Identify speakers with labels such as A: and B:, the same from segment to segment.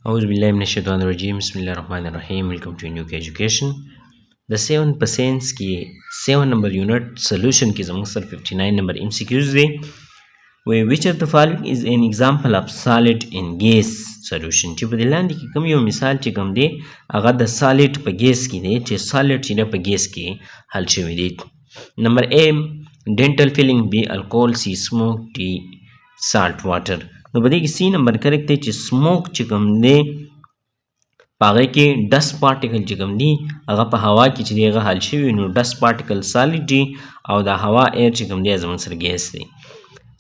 A: أعوذ بالله من الشيطان الرجيم بسم الله الرحمن الرحيم. Welcome to new education. The 7% की 7 number unit solution की ज़मून सर 59 number MCQs they where which of the following is an example of solid in gas solution چې په دلاندې کې کوم یو مثال چې کوم دی هغه د solid په gas کې دی چې solid چې په gas کې حل شوی دی. Number A dental filling, B alcohol, C smoke, D salt water. نو په دې کې سی نمبر کریکټ دی چې سموک چې کوم دی په هغه کې ډسټ پارټیکل چې کوم دی هغه په هوا کې چې دی هغه حل شوي نو ډسټ پارټیکل سالډ دی او د هوا ایر چې کوم دی زموږ سره ګیس دی.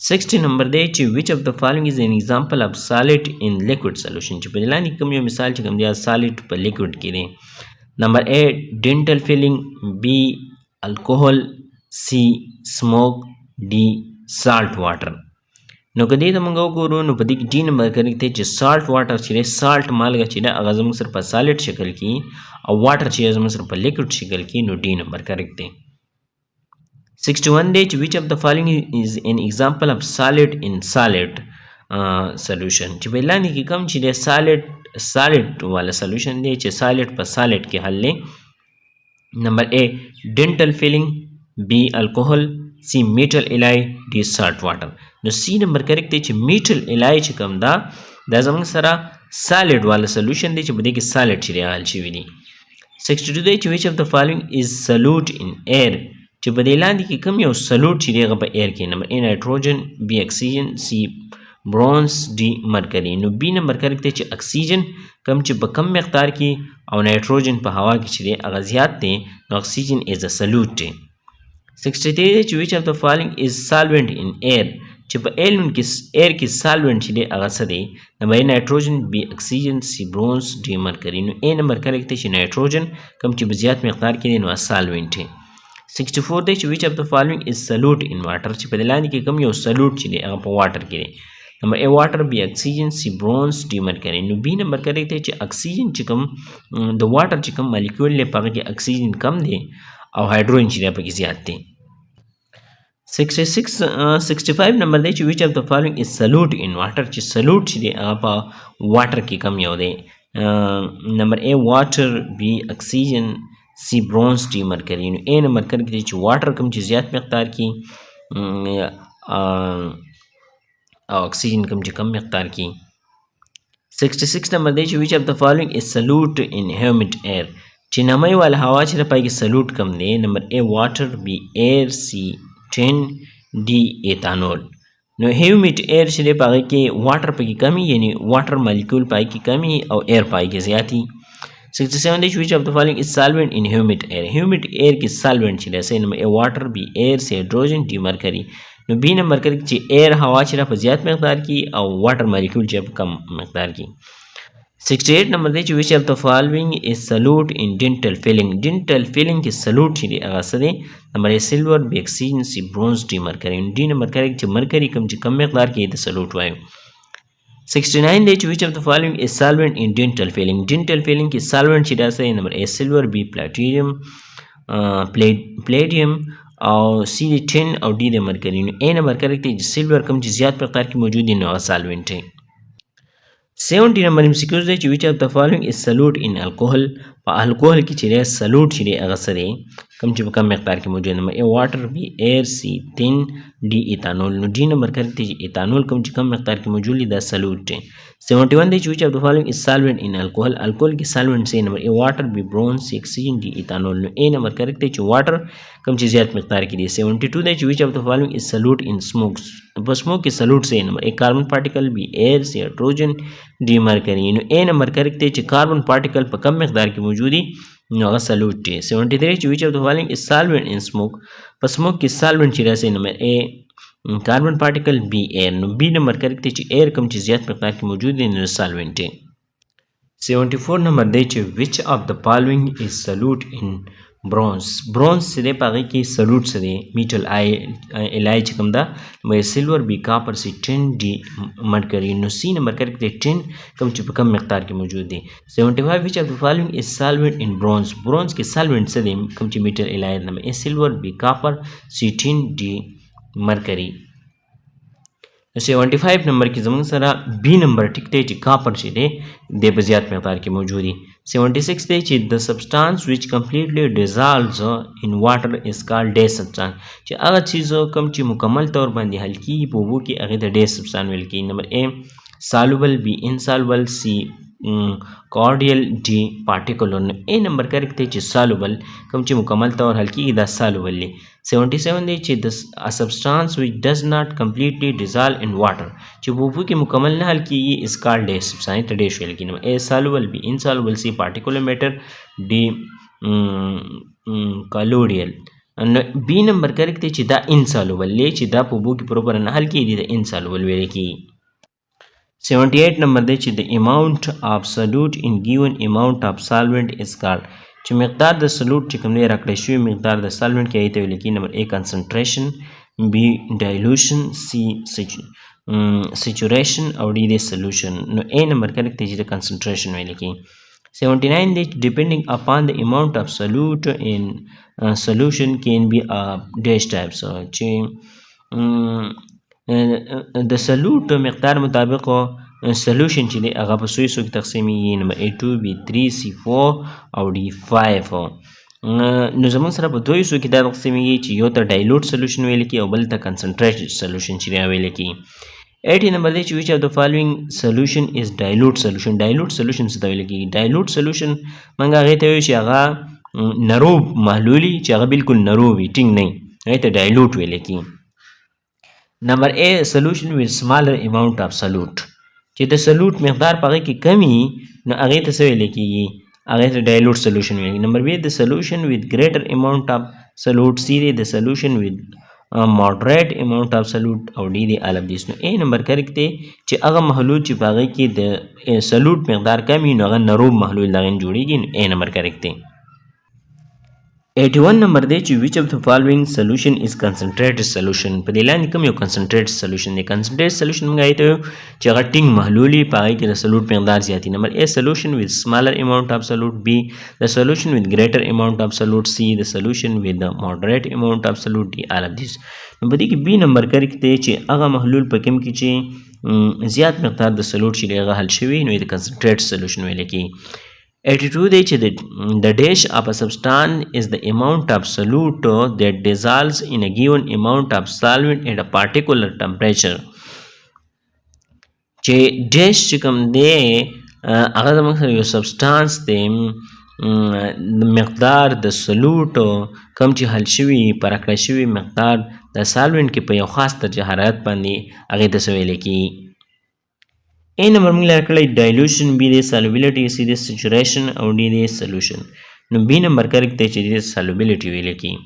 A: 60 نمبر دی چې which of the following is an example of solid in liquid solution چې په دې لاندې کوم یو مثال چې کوم دی سالډ په لیکوډ کې دی. نمبر A dental filling, B alcohol, C smoke, D salt water. نو که دې ته موږ وګورو نو په دې کې ډي نمبر کریکټ دی چې سالټ واټر چې دی سالټ مالګه چې ده هغه زموږ سره په سالډ شکل کې او واټر چې زموږ سره په لیکوډ شکل کې نو ډي نمبر کریکټ دی. 61 دی چې which of the following is an example of solid in solid solution چې په لاندې کې کوم چې دی سالډ والا سولوشن دی چې سالډ په سالډ کې حل دی. نمبر A dental filling, B alcohol, C metal alloy, D salt water. نو سی نمبر کریکټ دی چې میټل الای چې کوم دا زموږ سره سالډ والا سولوشن دی چې په دې کې سالډ چې دی حل شوي دي. 62 دی چې which of the following is solute in air چې په دې لاندې کې کوم یو سولوټ چې دی هغه په ایر کې. نمبر A نایټروجن، B اکسیجن، C برونز، D مرکري. نو B نمبر کریکټ دی چې اکسیجن کوم چې په کم مقدار کې او نایټروجن په هوا کې چې دی هغه زیات دی نو اکسیجن از ا سولوټ دی. 63 دی چې which of the following is solvent in air چې په ایر کې سالوینټ چې دی هغه څه دی. نمبر A نایټروجن، B اکسیجن، C برونز، D مرکري. نو A نمبر کریکټ دی چې نایټروجن کوم چې په زیات مقدار کې دی نو سالوینټ دی. 64 دی چې which of the following is solute in water چې په دې لاندې کې کوم یو سولوټ چې دی هغه په واټر کې دی. نمبر A واټر، B اکسیجن، C برونز، D مرکري. نو B نمبر کریکټ دی چې اکسیجن چې کوم د واټر چې کوم مالیکول دی په هغه کې اکسیجن کم دی او هایدروجن چې دی پکې زیات دی. 65 نمبر دی چې which of the following is solute in water چې سولوټ چې دی هغه په واټر کې کم یو دی. نمبر A واټر، B اکسیجن، C برونز، D مرکري. نو A نمبر کریکټ دی چې واټر کوم چې زیات مقدار کې او اکسیجن کوم چې کم مقدار کې. 66 نمبر دی چې which of the following is solute in humid air چې نمی والا هوا چې د پای کې سولوټ کم دی. نمبر A واټر، B ایر، C 10 D ایتانول. نو هیومیډ ایر چې دی په هغې کې واټر پکې کمی یعنی واټر مالیکول په هغې کې کمی او ایر په هغې کې زیات وي. 67 دی چې which of the following is solvent in humid air humid air کې سالوینټ چې دی صحیح. نمبر A واټر، B ایر، C هایډروجن، D مرکري. نو B نمبر کریکټ چې ایر هوا چې دی په زیات مقدار کې او واټر مالیکول چې په کم مقدار کې. 68 نمبر دی چې which of the following is solute in dental filling dental filling کې سولوټ چې دی هغه څه دی. نمبر A سلور، B اکسیجن، C برونز، D مرکري. D نمبر کریکټ چې مرکري کوم چې کم مقدار کې د سولوټ وایو. 69 دی چې which of the following is solvent in dental filling dental filling کې سالوینټ چې دی څه. نمبر A سلور، B پلیټیم او C دی 10 او D د مرکري. نو A نمبر کریکټ دی چې سلور کوم چې زیات مقدار کې موجود دی نو هغه سالوینټ دی. 70 نمبر MCQs دی چې which of the following is solute in alcohol په الکوهل کې چې دی سولوټ چې دی هغه څه دی کوم چې په کم مقدار کې موجود. نمبر A واټر، B ایر، C 10 D ایتانول. نو D نمبر کریکټ دی چې ایتانول کوم چې کم مقدار کې موجود دی دا سولوټ دی. 71 دی چې which of the following is solvent in alcohol الکوهل کې سالوینټ دی. نمبر A واټر، B برونز، C اکسیجن، D ایتانول. نو A نمبر کریکټ دی چې واټر کوم چې زیات مقدار کې دی. 72 دی چې which of the following is solute in smokes په سموک کې سولوټ دی. نمبر A کاربن پارټیکل، B ایر، C هایډروجن، D مرکري. نو A نمبر کریکټ دی چې کاربن پارټیکل په کم مقدار کې موجود دی نو هغه سولوټ دی. 73 چې which of the following is solvent in smoke په سموک کې سالوینټ چې دی. نمبر A کاربن پارټیکل، B ایر. نو B نمبر کریکټ دی چې ایر کوم چې زیات مقدار کې موجود دی نو سالوینټ دی. 74 نمبر دی چې which of the following is solute in برونز چې دی په هغې کې سولوټ څه دی میټل الای چې کوم ده. نمبر سلور، B کاپر، C 10 D مرکري. نو C نمبر کریکټ دی 10 کوم چې په کم مقدار کې موجود دی. 75 which of the following is solvent in برونز کې سالوینټ څه دی کوم چې میټل الای. نمبر A سلور، B کاپر، C 10 D مرکري. 75 نمبر کې زموږ سره بی نمبر ټیک دی چې کاپر چې دی د په زیات مقدار کې موجود دي. 76 دی چې the substance which completely dissolves in water is called day substance چې هغه چیز کوم چې مکمل طور باندې حل کیږي په اوبو کې هغه د day substance ویل کیږي. نمبر A soluble, B insoluble, C cordial, D particular. A نمبر کریکټ دی چې soluble کوم چې مکمل طور حل کیږي دا soluble دی. 77 دی چې a substance which does not completely dissolve in water چې په اوبو کې مکمل نه حل کیږي is called day substance ته day ویل کیږي. A soluble, B insoluble, C particular matter, D colloidal. بی نمبر کریکټ دی چې دا insoluble دی چې دا په اوبو کې پروپر نه حل کیږي د insoluble ویل کیږي. 78 نمبر دی چې the amount of solute in given amount of solvent is called چې مقدار د سلوټ چې کوم دی راکړی شوی مقدار د سالوینټ کې ایته ویل کیږي. نمبر A concentration, B dilution, C saturation او D دی solution. نو A نمبر کریکټ دی چې د concentration ویل کیږي. 79 دی depending upon the amount of solute in solution can be dash types چې د سلوټ مقدار مطابق سلوشن چې دی هغه په سویسو کې تقسیمیږي. نمبر A2, B3, C4 او D5. نو زموږ سره په دوی سو کې دا تقسیمیږي چې یو ته ډایلوټ سلوشن ویل کیږي او بل ته کنسنټریټډ سلوشن چې دی ویل کیږي. 80 نمبر دی چې which of the following solution is dilute solution. dilute solution څه ته ویل کیږي؟ dilute solution موږ هغې ته وایو چې هغه نروب محلولي چې هغه بالکل نروب وي ټینګ نه وي هغې ته dilute ویل کیږي. نمبر A solution with smaller amount of solute چې د سلوټ مقدار په هغې کې کم وي نو هغې ته څه ویلی کېږي؟ هغې ته ډایلوټ سلوشن ویل کېږي. نمبر B د solution with greater amount of solute. C دی د solution with moderate amount of solute او D دی all of these. نو A نمبر کریکټ دی چې هغه محلول چې په هغې کې د سلوټ مقدار کم وي نو هغه نروب محلول د هغې نه جوړېږي نو A نمبر کریکټ دی. 81 نمبر دی چې which of the following solution is concentrated solution. په دې لاندې کوم یو concentrated solution دی؟ concentrated solution موږ هغې ته وایو چې هغه ټینګ محلول وي په هغې کې د سلوټ مقدار زیات وي. نمبر A solution with smaller amount of solute, B the solution with greater amount of solute, C the solution with the moderate amount of solute, D all of these. نو په دې کې B نمبر کریکټ دی چې هغه محلول په کوم کې چې زیات مقدار د سلوټ چې دی هغه حل شوي نو د concentrated solution ویل کېږي. 82 دی چې the dash of a substance is the amount of solute that dissolves in a given amount of solvent at a particular temperature. چې dash چې کوم دی هغه زموږ سره یو سبسټانس دی مقدار د سلوټ کوم چې حل شوي په راکړی شوي مقدار د سالوینټ کې په یو خاص درجه حرارت باندې هغې ته څه ویلی کېږي. A نمبر موږ لاره کړی dilution, B دی solubility, C دی saturation او D دی solution. نو B نمبر کریکټ دی چې د solubility ویل کېږي.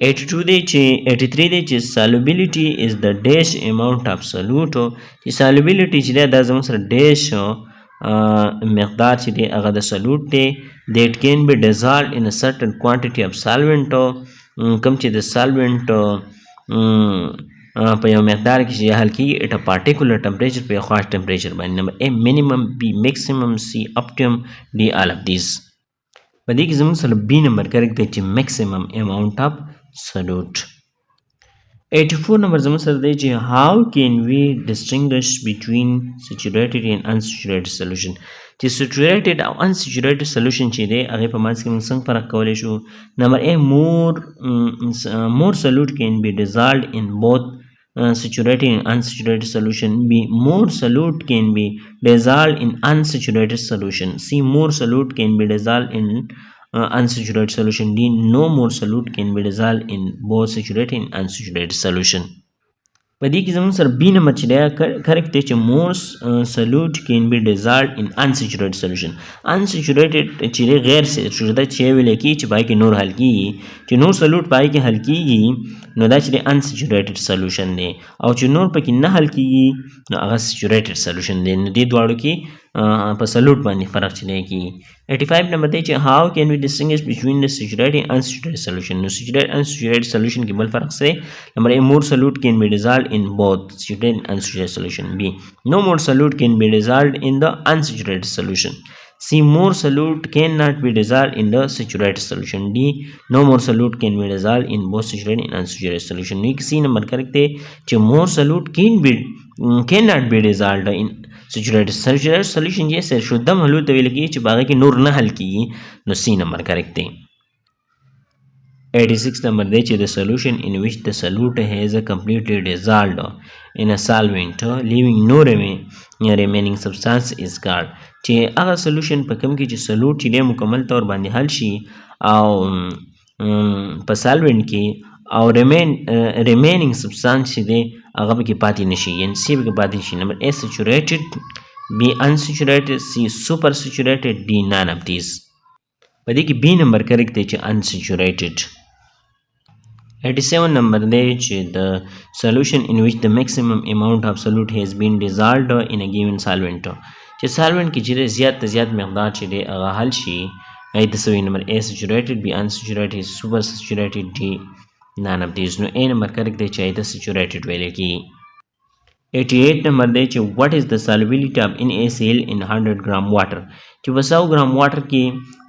A: 82 دی چې 83 دی چې solubility is the dash amount of solute چې solubility چې دی دا زموږ سره dash مقدار چې دی هغه د سلوټ دی that can be dissolved in a certain quantity of solvent کوم چې د solvent په یو مقدار کې چې حل کېږي at a particular temperature په یو خاص ټمپریچر باندې. نمبر A minimum, B maximum, C optimum, D all of these. په دې کې زموږ سره B نمبر کریکټ دی چې maximum amount of solute. 84 نمبر زموږ سره دی چې how can we distinguish between saturated and unsaturated solution. چې saturated او unsaturated solution چې دی هغې په منځ کې موږ څنګه فرق کولی شو؟ نمبر A more solute can be dissolved in both saturated and unsaturated solution. B more solute can be dissolved in unsaturated solution. C more solute can be dissolved in unsaturated solution. D no more solute can be dissolved in both saturated and unsaturated solution. په دې کې زموږ سره B نمبر چې دی کریکټ دی چې more solute can be dissolved in unsaturated solution. unsaturated چې دی غیر saturated چې ویلی کېږي چې په هغې کې نور حل کېږي چې نور سلوټ په هغې کې حل کېږي نو دا چې دی unsaturated solution دی او چې نور پکې نه حل کېږي نو هغه saturated solution دی. نو دې دواړو کې په سلوټ باندې فرق چې دی کېږي. 85 نمبر دی چې how can we distinguish between the saturated and unsaturated solution. نو saturated and unsaturated solution کې بل فرق څه دی؟ نمبر A more solute can be dissolved in both saturated and unsaturated solution. B no more solute can be dissolved in the unsaturated solution. C. More solute cannot be dissolved in the saturated solution. D. No more solute can be dissolved in both saturated and unsaturated solution. C number correct है कि more solute cannot be dissolved in saturated solution ये सर शुद्धम हलू तो लगी कि बाकी की नूर न हल की नो C number correct है. 86 number day the solution in which the solute has completely dissolved in a solvent leaving no remaining substance is called چې هغه solution په کوم کې چې solute چې مکمل طور باندې حل شي او په solvent کې او remaining substance چې دی هغه کې پاتې نشي یعنی سی کې پاتې شي. نمبر A saturated, B unsaturated, C supersaturated, D none of these. په دې کې B number correct دی چې unsaturated. 87 number day the solution in which the maximum amount of solute has been dissolved in a given solvent چې solvent کې چې زیات زیات مقدار چې دی هغه حل شي ایت سوي. نمبر A saturated, B unsaturated, super saturated, D none of these. نو A number correct دی چې ایت saturated ویل کی. 88 number دی چې what is the solubility of NaCl in 100 gram water چې په 100 gram water کې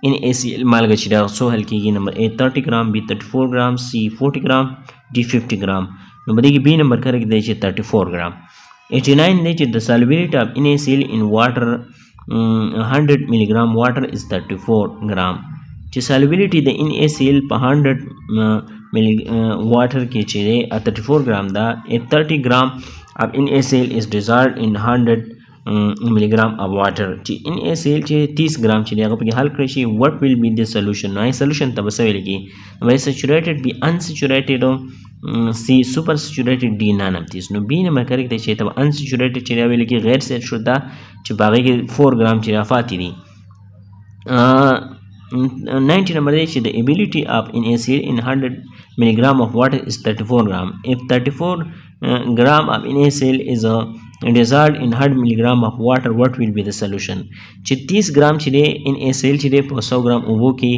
A: NaCl مالګه چې دا څو حل کېږي. نمبر A 30 gram, B 34 gram, C 40 gram, D 50 gram. نو په دې کې B number correct دی چې 34 gram. 89 دی چې the solubility of NaCl in water 100 milligram water is 34 gram چې solubility د NaCl په 100 water کې چې دی 34 gram دا 30 gram of NaCl is dissolved in 100 milligram of water چې NaCl چې 30 gram چې هغه په حل کړی شي what will be the solution. نو solution ته بس ویل کی نو saturated, B unsaturated, C supersaturated, D none of these. نو B نمبر کریکټ دی چې ته unsaturated چې ویل کی غیر سیر شده چې باقي کې 4 gram چې فاتې دي. 90 number is the ability of NaCl in 100 milligram of water is 34 gram. If 34 gram of NaCl is dissolved in 100 milligram of water, what will be the solution? چې 30 gram چې NaCl چې په 100 gram اوبو کې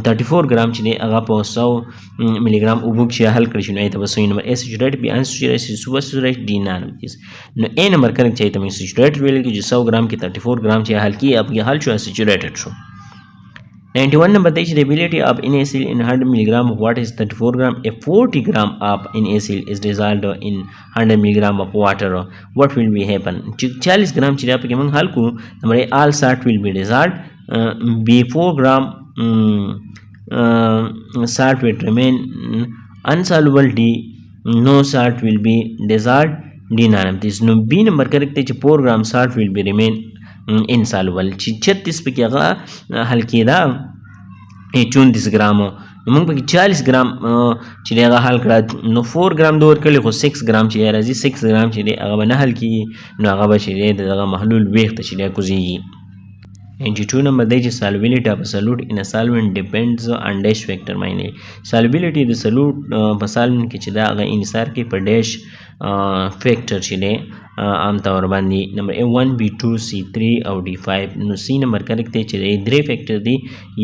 A: 34 gram چې هغه په 100 ملي gram اوبو کې حل کړی شي نو ایت بس نمبر A saturated, B unsaturated, C supersaturated, D none of these. نو A نمبر کریکټ چې ته saturated ویل کې چې 100 gram کې 34 gram چې حل کی اب یہ حل شو saturated شو. 91 number is the ability of NaCl in 100 milligram of water is 34 gram. If 40 gram of NaCl is dissolved in 100 milligram of water, what will be happen? 40 gram چې په کې موږ حل کو نمبر all salt will be dissolved. B 4 gram salt will remain unsoluble. D no salt will be dissolved. D none of these. No B number correct چې 4 gram salt will be remain insoluble چې 36 پکې هغه حل کېدا 34 ګرام موږ پکې 40 ګرام چې هغه حل کړه نو 4 ګرام دور کړي خو 6 ګرام چې راځي 6 ګرام چې هغه نه حل کیږي نو هغه به چې دغه محلول ویښته چې کوزيږي. 92 number دی چې solubility of a solute in a solvent depends on dash factor معنی solubility د solute په solvent کې چې دا هغه انحصار کوي په dash factor چې دی عام طور باندې نمبر A1, B2, C3 او D5. نو C نمبر کریکټ دی چې درې فیکټر دی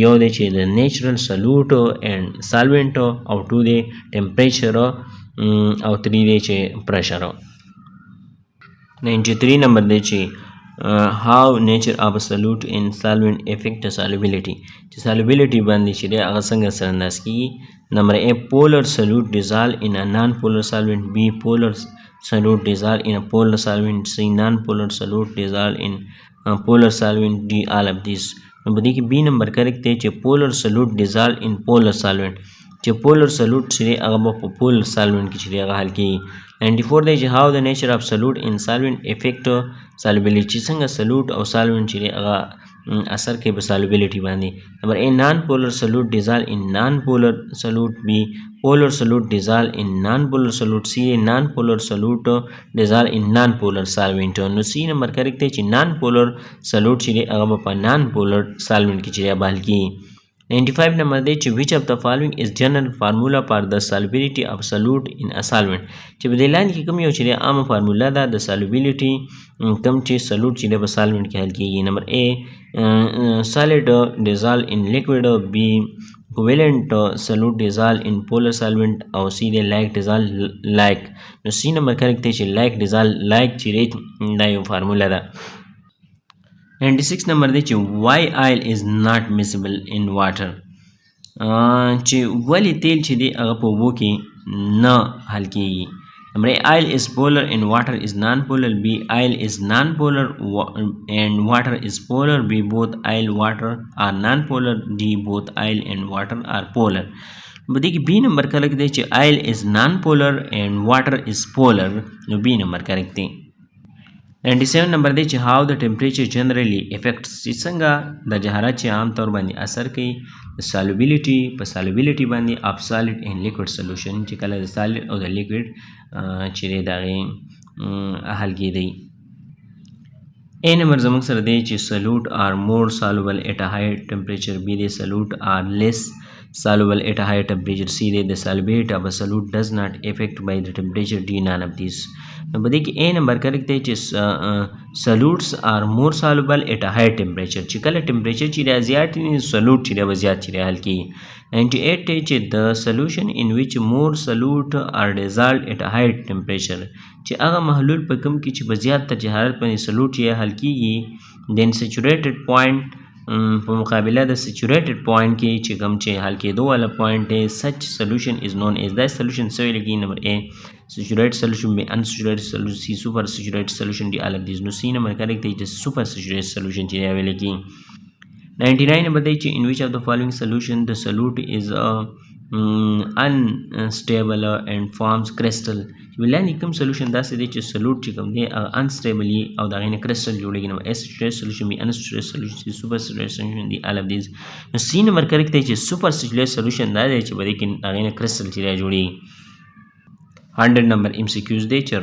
A: یو دی چې د نیچرل solute and solvent او 2 دی temperature او 3 دی چې pressure. 93 number دی چې how nature of a solute in solvent affect solubility چې solubility باندې چې هغه څنګه سره انداز کیږي. نمبر A polar solute dissolve in a non-polar solvent, B polar solute dissolve in a polar solvent, C non-polar solute dissolve in a polar solvent, D all of these. نو په دې کې B نمبر کریکټ دی چې polar solute dissolve in polar solvent چې polar solute چې هغه په polar solvent کې چې هغه حل کیږي. 94 دی چې how the nature of solute in solvent affect solubility څنګه solute او solvent چې هغه اثر کوي په solubility باندې. نمبر A non-polar solute dissolve in non-polar solute, B polar solute dissolve in non-polar solute, C non-polar solute dissolve in non-polar solvent. نو C نمبر کریکټ دی چې non-polar solute چې هغه په non-polar solvent کې چې حل کیږي. 95 number دی چې which of the following is general formula for the solubility of solute in a solvent چې په دې لاندې کې کوم یو چې عامه فارمولا ده د solubility کوم چې solute چې په solvent کې حل کیږي. نمبر A solid dissolve in liquid, B covalent solute dissolve in polar solvent او C دی like dissolve like. نو C نمبر کریکټ دی چې like dissolve like چې دا یو فارمولا ده. 96 نمبر دی چې why oil is not miscible in water. چې ولی تیل چې دی هغه په اوبو کې نه حل کیږي. نمبر A, oil is polar and water is non-polar. B, oil is non-polar and water is polar. B, both oil water are non-polar. D, both oil and water are polar. په دې کې B نمبر کریکټ دی چې oil is non-polar and water is polar. نو B نمبر کریکټ دی. 97 نمبر دی چې how the temperature generally affects چې څنګه د حرارت چې عام طور باندې اثر کوي solubility په solubility باندې of solid and liquid solution چې کله د solid او د liquid چې دی دغه حل کېدی. A نمبر زموږ سره دی چې solute are more soluble at a higher temperature. B دی solute are less soluble at a higher temperature. C دی the solubility of a solute does not affect by the temperature. D none of these. نو په دې کې A نمبر کریکټ دی چې solutes are more soluble at a higher temperature چې کله ټمپریچر چې دی زیات وي solute چې دی به زیات چې دی حل کېږي. 98 دی چې the solution in which more solute are dissolved at a higher temperature چې هغه محلول په کوم کې چې په زیات درجه حرارت باندې solute یې حل کېږي then saturated point په مقابله د saturated point کې چې کوم چې حل کېدو والا point دی such solution is known as دا solution څه ویل کېږي. نمبر A saturated solution, B unsaturated solution, C super saturated solution, D all of these. نو C نمبر کریکټ دی چې super saturated solution چې دی ویل کېږي. 99 نمبر دی چې in which of the following solution the solute is unstable and forms crystal. ولانی کوم سولوشن داسې دی چې solute چې کوم دی unstable او د هغې نه crystal جوړېږي. نو A saturated solution, B unsaturated solution, C super saturated solution, D all of these. نو C نمبر کریکټ دی چې super saturated solution دا دی چې په دې کې هغې نه crystal چې دی جوړېږي. 100 نمبر MCQs دی چې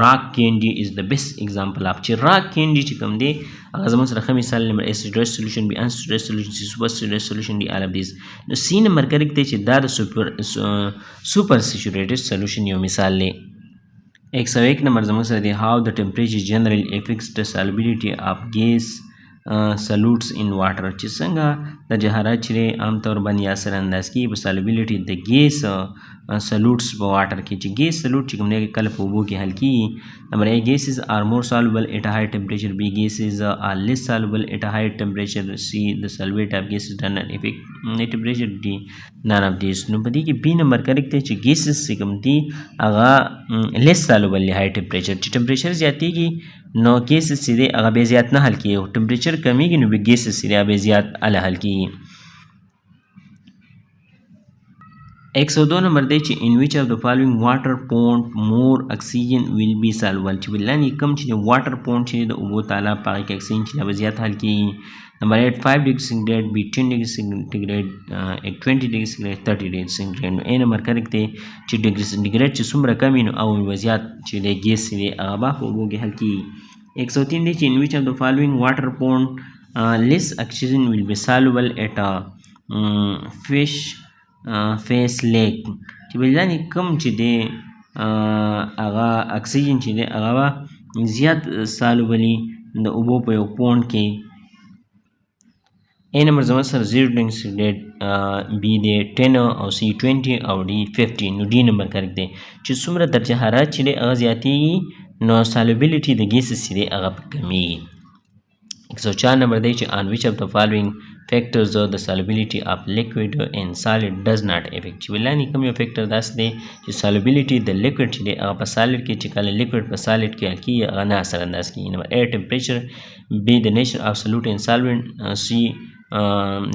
A: rock candy is the best example of چې rock candy چې کوم دی هغه زموږ سره ښه مثال. نمبر A saturated solution, B unsaturated solution, C super saturated solution, D all of these. نو C نمبر کریکټ دی چې دا د super saturated solution یو مثال دی. 101 نمبر زموږ سره دی how the temperature generally affects the solubility of gas solutes in water چې څنګه د حرارت چې عام طور باندې اثر انداز کیږي په solubility د gas solutes په واټر کې چې gas solute چې کوم دی کله په اوبو کې حل کیږي. نمبر A, gases are more soluble at a higher temperature. B, gases are less soluble at a higher temperature. C, the solubility of gases does not affect the temperature. D, none of these. نو په دې کې B نمبر کریکټ دی چې gases چې کوم دي هغه less soluble دی high temperature چې ټمپریچر زیاتېږي نو gases چې دی هغه بیا زیات نه حل کېږي. ټمپریچر کمیږي نو بیا gases چې دی هغه بیا زیات حل کېږي. 102 نمبر دی چې in which of the following water pond more oxygen will be soluble چې ولانی کم چې water pond چې د اوبو تالاب په هغې کې اکسیجن چې به زیات حل کېږي. نمبر 8 5 degree centigrade, B 10 degree centigrade, 20 degree centigrade, 30 degree centigrade. نو A نمبر کریکټ دی چې ډیګري سنټیګریډ چې څومره کم وي نو او زیات چې دی ګیس چې دی هغه به په اوبو کې حل کېږي. 103 دی چې in which of the following water pond less oxygen will be soluble at a fish face lake چې بلانی کم چې دی هغه اکسیجن چې دی هغه به زیات سالوبلي د اوبو په یو پوند کې. A نمبر زما سره 0 ډنګ سیګریټ، B دی 10 او C 20 او D 50. نو D نمبر کریکټ دی چې څومره درجه حرارت چې دی هغه زیاتېږي نو سالوبیلیټي د ګیسز چې دی هغه کمیږي. 104 نمبر دی چې on which of the following factors the solubility of liquid and solid does not affect چې ولانی کوم یو فیکټر داسې دی چې solubility د liquid چې دی هغه په solid کې چې کله liquid په solid کې حل کېږي هغه نه اثر انداز کېږي. نمبر A temperature, B the nature of solute and solvent, C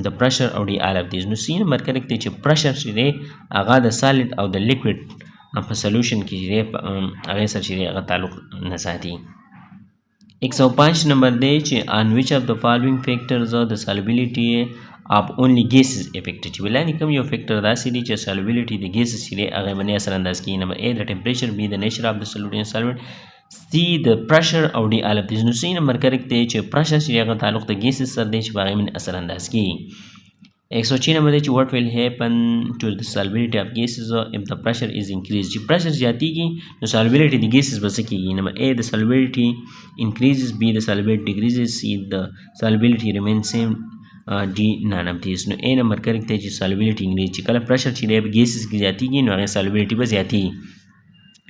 A: the pressure او D all of these. نو C نمبر کریکټ دی چې pressure چې دی هغه د solid او د liquid په solution کې چې دی هغې سره چې دی هغه تعلق نه ساتي. 105 نمبر دی چې on which of the following factors the solubility of only gases affected چې ولانی کوم یو فیکټر داسې دی چې solubility د gases چې دی هغې باندې اثر انداز کېږي. نمبر A the temperature, B the nature of the solute and solvent, C the pressure او D all of these. نو C نمبر کریکټ دی چې pressure چې هغه تعلق د gases سره دی چې په هغې باندې اثر انداز کېږي. 106 نمبر دی چې what will happen to the solubility of gases if the pressure is increased چې pressure زیاتېږي نو solubility د gases به څه کېږي. نمبر A the solubility increases, B the solubility decreases, C the solubility remains same, D none of these. نو A نمبر کریکټ دی چې solubility increase چې کله pressure چې دی په gases کې زیاتېږي نو هغې solubility به زیاتېږي.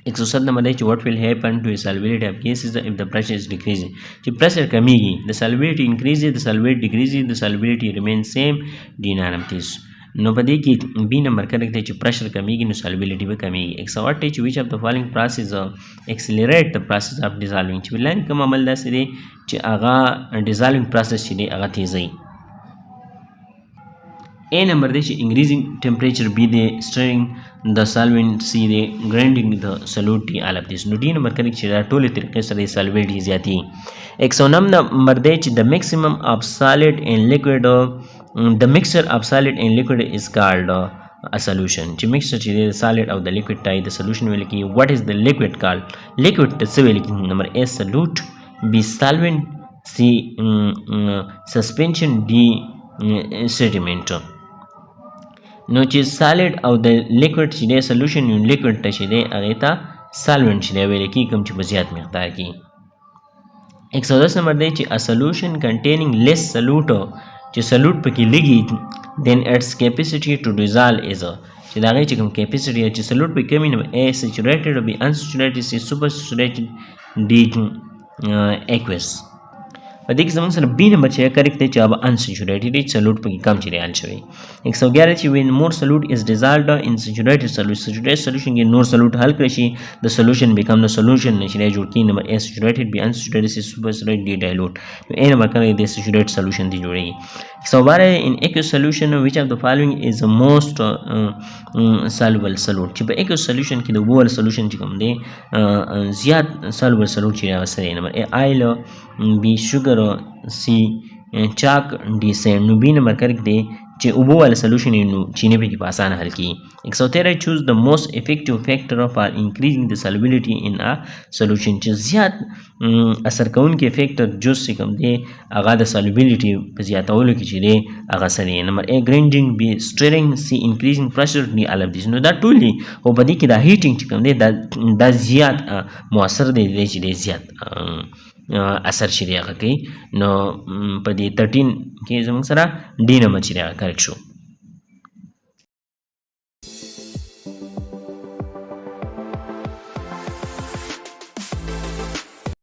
A: 107 نمبر دی چې what will happen to a solubility of gases if the pressure is decreasing چې pressure کمیږي the solubility increases the solubility decreases the solubility remains same d نانمتیس نو په دې کې بی نمبر کریکټ دی چې pressure کمیږي نو solubility به کمیږي 108 دی چې which of the following process accelerate the process of dissolving چې لاندې کوم عمل داسې دی چې هغه dissolving process چې دی هغه تیزوي A number دی چې increasing temperature B دی stirring the solvent C دی grinding the solute D all of this نو D number کریکټ چې دا ټولې طریقې سره solubility زیاتي 109 number دی چې the maximum of solid and liquid the mixture of solid and liquid is called a solution چې mixture چې دی solid او د liquid ته د solution ویل کی what is the liquid called liquid څه ویل کی number A solute B solvent C suspension D sediment نو چې سالډ او د لیکوډ چې دی سولوشن یو لیکوډ ته چې دی هغې ته سالوینټ چې دی ویل کېږي کوم چې په زیات مقدار کې 110 نمبر دی چې ا سولوشن کنټینینګ لیس سلوټ چې سلوټ پکې لږي دین اټس کیپیسټي ټو ډیزالو از چې د هغې چې کوم کیپیسټي چې سلوټ پکې کمي نو A سچوریټډ او B انسچوریټډ C سوپر سچوریټډ D ایکوس په دې کې زموږ سره بی نمبر چې کریکټ دی چې هغه انسچوریټډ دی سلوټ پکې کم چې ریال شوی 111 چې وین مور سلوټ از ډیزالوډ ان سچوریټډ سلوټ سچوریټډ سولوشن کې نور سلوټ حل کړی شي د سولوشن بیکم د سولوشن نشي جوړ کی نمبر A سچوریټډ B انسچوریټډ C سوپر سچوریټډ D ډایلوټ نو A نمبر کړی د سچوریټډ سولوشن دی جوړیږي 112 ان ایکوس سولوشن which of the following is the most soluble solute چې په ایکوس سولوشن کې د وول سولوشن چې کوم دی زیات soluble solute چې هغه سره نمبر A آیل B sugar C chalk D sand نو B نمبر کریکټ دی چې اوبو والا سولوشن نو چینه پکې په اسانه حل کیږي 113 choose the most effective factor for increasing the solubility in a solution چې زیات اثر کوونکی فیکټر جوز چې کوم دی هغه د solubility په زیاتولو کې چې دی هغه سره نمبر A grinding B stirring C increasing pressure D all of this نو دا ټول دي خو په دې کې دا هیټینګ چې کوم دی دا زیات مؤثر دی چې دی زیات اثر چې دی هغه کوي نو په دې 13 کې زموږ سره D نمبر چې دی هغه کریکټ شو